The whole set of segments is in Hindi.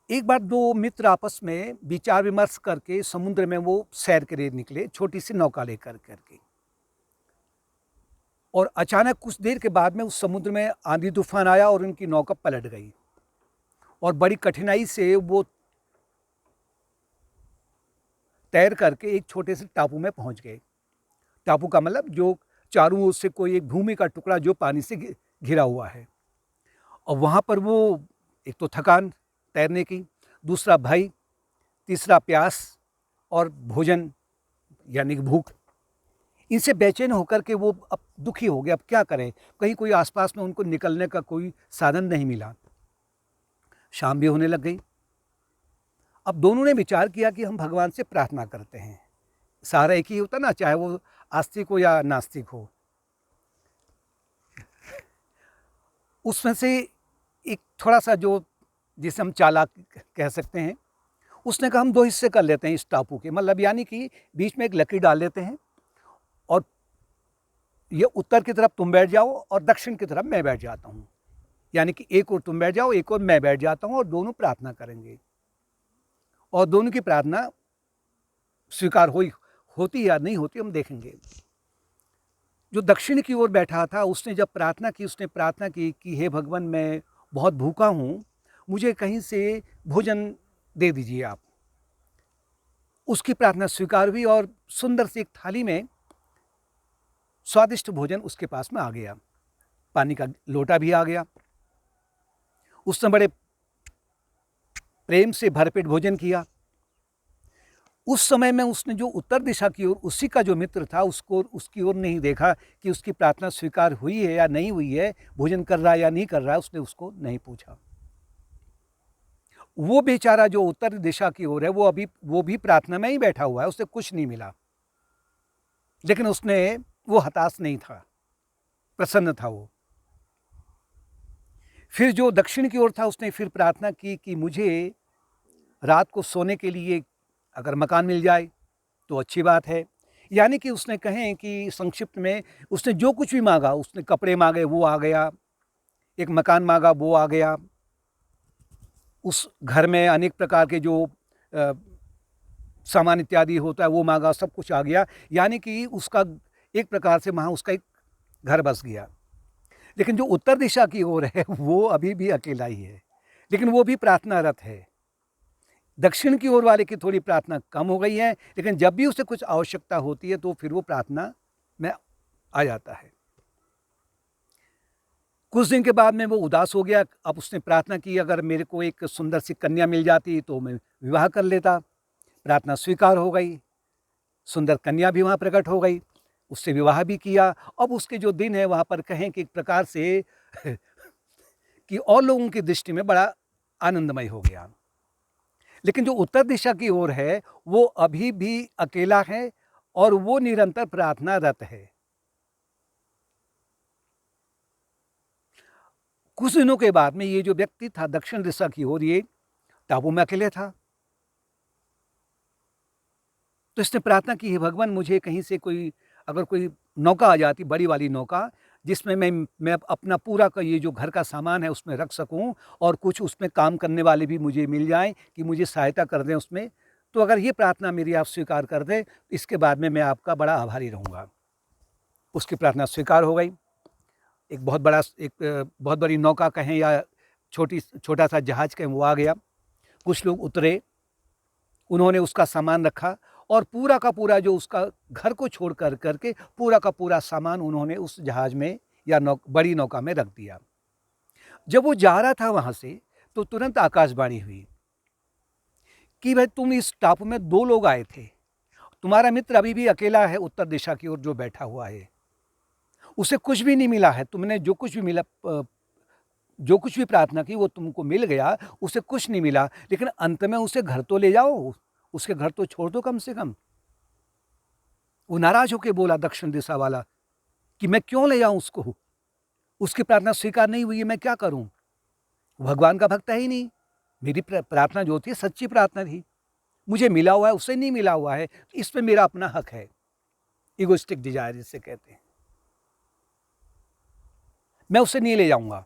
एक बार दो मित्र आपस में विचार विमर्श करके समुद्र में वो सैर के लिए निकले, छोटी सी नौका लेकर करके। और अचानक कुछ देर के बाद में उस समुद्र में आंधी तूफान आया और उनकी नौका पलट गई और बड़ी कठिनाई से वो तैर करके एक छोटे से टापू में पहुंच गए। टापू का मतलब जो चारों ओर से कोई एक भूमि का टुकड़ा जो पानी से घिरा हुआ है। और वहाँ पर वो एक तो थकान तैरने की, दूसरा भय, तीसरा प्यास और भोजन यानी कि भूख। इनसे बेचैन होकर के वो अब दुखी हो गए। अब क्या करें, कहीं कोई आसपास में उनको निकलने का कोई साधन नहीं मिला। शाम भी होने लग गई। अब दोनों ने विचार किया कि हम भगवान से प्रार्थना करते हैं। सहारा एक ही होता ना, चाहे वो आस्तिक हो या नास्तिक हो। उसमें से एक थोड़ा सा जो जिसे हम चालाक कह सकते हैं, उसने कहा हम दो हिस्से कर लेते हैं इस टापू के, मतलब यानी कि बीच में एक लकीर डाल लेते हैं और ये उत्तर की तरफ तुम बैठ जाओ और दक्षिण की तरफ मैं बैठ जाता हूँ। यानी कि एक और तुम बैठ जाओ, एक और मैं बैठ जाता हूँ और दोनों प्रार्थना करेंगे। और दोनों की प्रार्थना स्वीकार होती या नहीं होती हम देखेंगे। जो दक्षिण की ओर बैठा था उसने जब प्रार्थना की, उसने प्रार्थना की कि हे भगवान, मैं बहुत भूखा हूँ, मुझे कहीं से भोजन दे दीजिए आप। उसकी प्रार्थना स्वीकार हुई और सुंदर सी एक थाली में स्वादिष्ट भोजन उसके पास में आ गया। पानी का लोटा भी आ गया। उसने बड़े प्रेम से भरपेट भोजन किया। उस समय में उसने जो उत्तर दिशा की ओर, उसी का जो मित्र था, उसको उसकी ओर नहीं देखा कि उसकी प्रार्थना स्वीकार हुई है या नहीं हुई है, भोजन कर रहा है या नहीं कर रहा है, उसने उसको नहीं पूछा। वो बेचारा जो उत्तर दिशा की ओर है, वो भी प्रार्थना में ही बैठा हुआ है, उसे कुछ नहीं मिला, लेकिन वो हताश नहीं था, प्रसन्न था वो। फिर जो दक्षिण की ओर था, उसने फिर प्रार्थना की कि मुझे रात को सोने के लिए अगर मकान मिल जाए तो अच्छी बात है। यानी कि उसने कहें कि संक्षिप्त में उसने जो कुछ भी मांगा, उसने कपड़े मांगे वो आ गया, एक मकान मांगा वो आ गया, उस घर में अनेक प्रकार के जो सामान इत्यादि होता है वो मांगा, सब कुछ आ गया। यानी कि उसका एक प्रकार से वहाँ उसका एक घर बस गया। लेकिन जो उत्तर दिशा की ओर है वो अभी भी अकेला ही है, लेकिन वो भी प्रार्थनारत है। दक्षिण की ओर वाले की थोड़ी प्रार्थना कम हो गई है, लेकिन जब भी उसे कुछ आवश्यकता होती है तो फिर वो प्रार्थना में आ जाता है। कुछ दिन के बाद में वो उदास हो गया। अब उसने प्रार्थना की, अगर मेरे को एक सुंदर सी कन्या मिल जाती तो मैं विवाह कर लेता। प्रार्थना स्वीकार हो गई, सुंदर कन्या भी वहाँ प्रकट हो गई, उससे विवाह भी किया। अब उसके जो दिन है वहाँ पर कहें कि एक प्रकार से कि और लोगों की दृष्टि में बड़ा आनंदमय हो गया। लेकिन जो उत्तर दिशा की ओर है वो अभी भी अकेला है और वो निरंतर प्रार्थनारत है। कुछ दिनों के बाद में ये जो व्यक्ति था दक्षिण दिशा की ओर, ये टापू में अकेले था। तो इसने प्रार्थना की, हे भगवान, मुझे कहीं से अगर कोई नौका आ जाती, बड़ी वाली नौका, जिसमें मैं अपना पूरा का ये जो घर का सामान है उसमें रख सकूं और कुछ उसमें काम करने वाले भी मुझे मिल जाएं कि मुझे सहायता कर दें उसमें, तो अगर ये प्रार्थना मेरी आप स्वीकार कर दें, इसके बाद में मैं आपका बड़ा आभारी रहूँगा। उसकी प्रार्थना स्वीकार हो गई। एक बहुत बड़ी नौका कहें या छोटा सा जहाज कहें, वो आ गया। कुछ लोग उतरे, उन्होंने उसका सामान रखा और पूरा का पूरा जो उसका घर को छोड़ करके पूरा का पूरा सामान उन्होंने उस जहाज में या बड़ी नौका में रख दिया। जब वो जा रहा था वहाँ से तो तुरंत आकाशवाणी हुई कि भाई, तुम इस टापू में दो लोग आए थे, तुम्हारा मित्र अभी भी अकेला है उत्तर दिशा की ओर जो बैठा हुआ है, उसे कुछ भी नहीं मिला है। तुमने जो कुछ भी मिला, जो कुछ भी प्रार्थना की वो तुमको मिल गया, उसे कुछ नहीं मिला, लेकिन अंत में उसे घर तो ले जाओ, उसके घर तो छोड़ दो कम से कम। वो नाराज होकर बोला दक्षिण दिशा वाला कि मैं क्यों ले जाऊं उसको, उसकी प्रार्थना स्वीकार नहीं हुई है, मैं क्या करूं, भगवान का भक्त है ही नहीं। मेरी प्रार्थना जो थी सच्ची प्रार्थना थी, मुझे मिला हुआ है, उसे नहीं मिला हुआ है, तो इसमें मेरा अपना हक है। इगोइस्टिक डिजायर जिसे कहते हैं, मैं उसे नहीं ले जाऊंगा।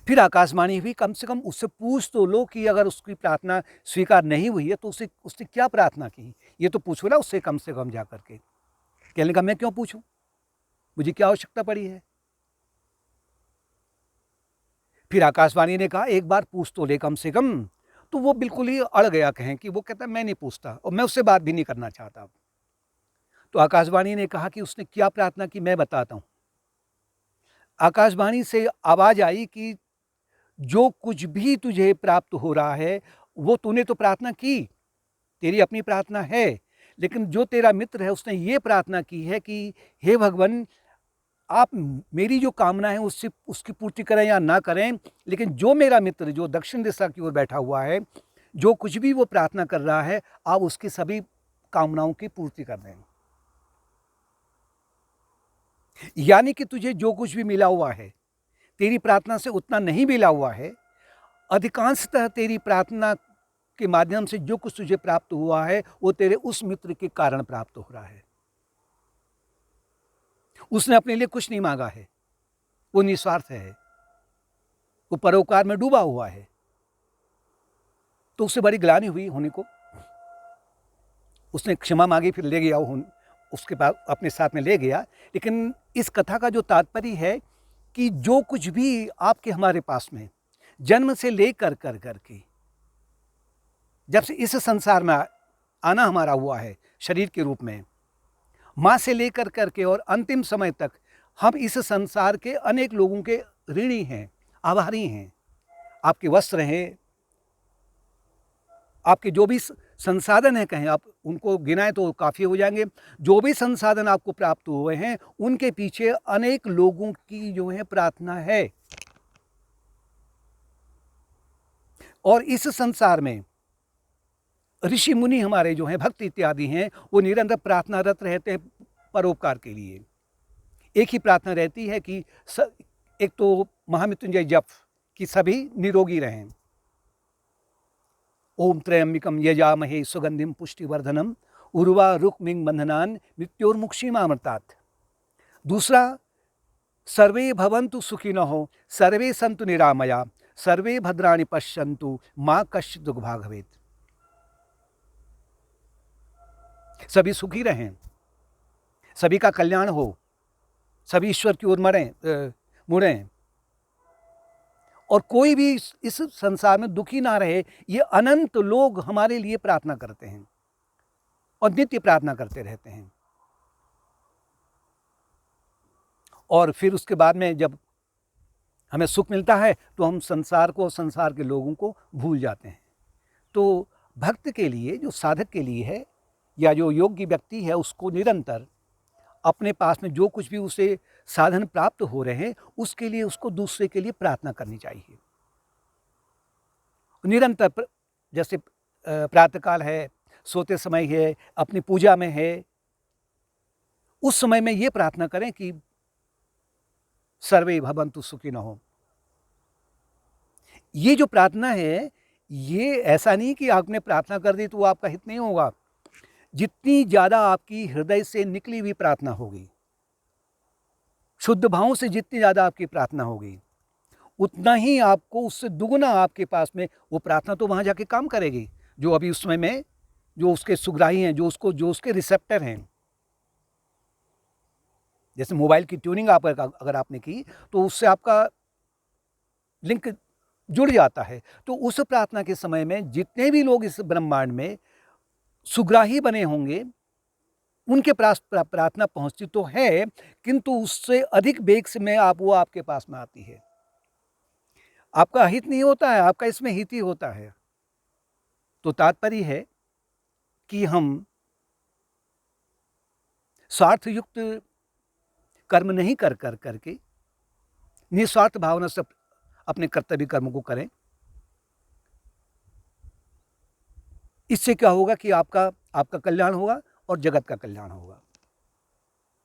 फिर आकाशवाणी भी कम से कम उससे पूछ तो लो कि अगर उसकी प्रार्थना स्वीकार नहीं हुई है तो उसने क्या प्रार्थना की, ये तो पूछो ना उससे कम से कम जा करके। कहने लगा मैं क्यों पूछूं, मुझे क्या आवश्यकता पड़ी है। फिर आकाशवाणी ने कहा एक बार पूछ तो ले कम से कम। तो वो बिल्कुल ही अड़ गया, कहें कि वो कहता मैं नहीं पूछता और मैं उससे बात भी नहीं करना चाहता। तो आकाशवाणी ने कहा कि उसने क्या प्रार्थना की मैं बताता हूं। आकाशवाणी से आवाज आई कि जो कुछ भी तुझे प्राप्त हो रहा है वो तूने तो प्रार्थना की, तेरी अपनी प्रार्थना है, लेकिन जो तेरा मित्र है उसने ये प्रार्थना की है कि हे भगवान, आप मेरी जो कामना है उससे उसकी पूर्ति करें या ना करें, लेकिन जो मेरा मित्र जो दक्षिण दिशा की ओर बैठा हुआ है, जो कुछ भी वो प्रार्थना कर रहा है, आप उसकी सभी कामनाओं की पूर्ति कर दें। यानी कि तुझे जो कुछ भी मिला हुआ है, तेरी प्रार्थना से उतना नहीं मिला हुआ है, अधिकांशतः तेरी प्रार्थना के माध्यम से जो कुछ तुझे प्राप्त हुआ है वो तेरे उस मित्र के कारण प्राप्त हो रहा है। उसने अपने लिए कुछ नहीं मांगा है, वो निस्वार्थ है, वो परोपकार में डूबा हुआ है। तो उससे बड़ी ग्लानि हुई होने को, उसने क्षमा मांगी, फिर ले गया उसके पास अपने साथ में ले गया। लेकिन इस कथा का जो तात्पर्य है कि जो कुछ भी आपके हमारे पास में जन्म से लेकर कर के जब से इस संसार में आना हमारा हुआ है शरीर के रूप में, माँ से लेकर करके और अंतिम समय तक हम इस संसार के अनेक लोगों के ऋणी हैं, आभारी हैं। आपके वस्त्र हैं, आपके जो भी संसाधन हैं, कहें आप उनको गिनाएं तो काफ़ी हो जाएंगे, जो भी संसाधन आपको प्राप्त हुए हैं उनके पीछे अनेक लोगों की जो है प्रार्थना है। और इस संसार में ऋषि मुनि हमारे जो हैं, भक्त इत्यादि हैं, वो निरंतर प्रार्थनारत रहते हैं परोपकार के लिए। एक ही प्रार्थना रहती है कि एक तो महामृत्युंजय जप कि सभी निरोगी रहें, ओम त्र्यंबकम यजामहे सुगंधिम पुष्टिवर्धनम उर्वा रुक्मिंग बंधनान मृत्योर्मुक्षीमामृतात्। दूसरा, सर्वे भवन्तु सुखिनः सर्वे सन्तु निरामया सर्वे भद्राणि पश्यन्तु माँ कश्चित् दुर्भाग् भवेत्। सभी सुखी रहें, सभी का कल्याण हो, सभी ईश्वर की ओर मुड़ें और कोई भी इस संसार में दुखी ना रहे। ये अनंत लोग हमारे लिए प्रार्थना करते हैं और नित्य प्रार्थना करते रहते हैं। और फिर उसके बाद में जब हमें सुख मिलता है तो हम संसार को, संसार के लोगों को भूल जाते हैं। तो भक्त के लिए, जो साधक के लिए है या जो योग्य व्यक्ति है, उसको निरंतर अपने पास में जो कुछ भी उसे साधन प्राप्त हो रहे हैं उसके लिए उसको दूसरे के लिए प्रार्थना करनी चाहिए निरंतर। जैसे प्रातःकाल है, सोते समय है, अपनी पूजा में है, उस समय में ये प्रार्थना करें कि सर्वे भवन्तु सुखिनः। ये जो प्रार्थना है, ये ऐसा नहीं कि आपने प्रार्थना कर दी तो वो आपका हित नहीं होगा। जितनी ज़्यादा आपकी हृदय से निकली हुई प्रार्थना होगी, शुद्ध भावों से जितनी ज़्यादा आपकी प्रार्थना होगी, उतना ही आपको उससे दुगुना आपके पास में वो प्रार्थना तो वहाँ जाके काम करेगी। जो अभी उस समय में जो उसके सुग्राही हैं, जो उसके रिसेप्टर हैं, जैसे मोबाइल की ट्यूनिंग आप अगर आपने की तो उससे आपका लिंक जुड़ जाता है। तो उस प्रार्थना के समय में जितने भी लोग इस ब्रह्मांड में सुग्राही बने होंगे, उनके पास प्रार्थना पहुंचती तो है, किंतु उससे अधिक वेग से में वो आपके पास में आती है। आपका हित नहीं होता है, आपका इसमें हित ही होता है। तो तात्पर्य है कि हम स्वार्थ युक्त कर्म नहीं करके निस्वार्थ भावना से अपने कर्तव्य कर्म को करें। इससे क्या होगा कि आपका कल्याण होगा और जगत का कल्याण होगा।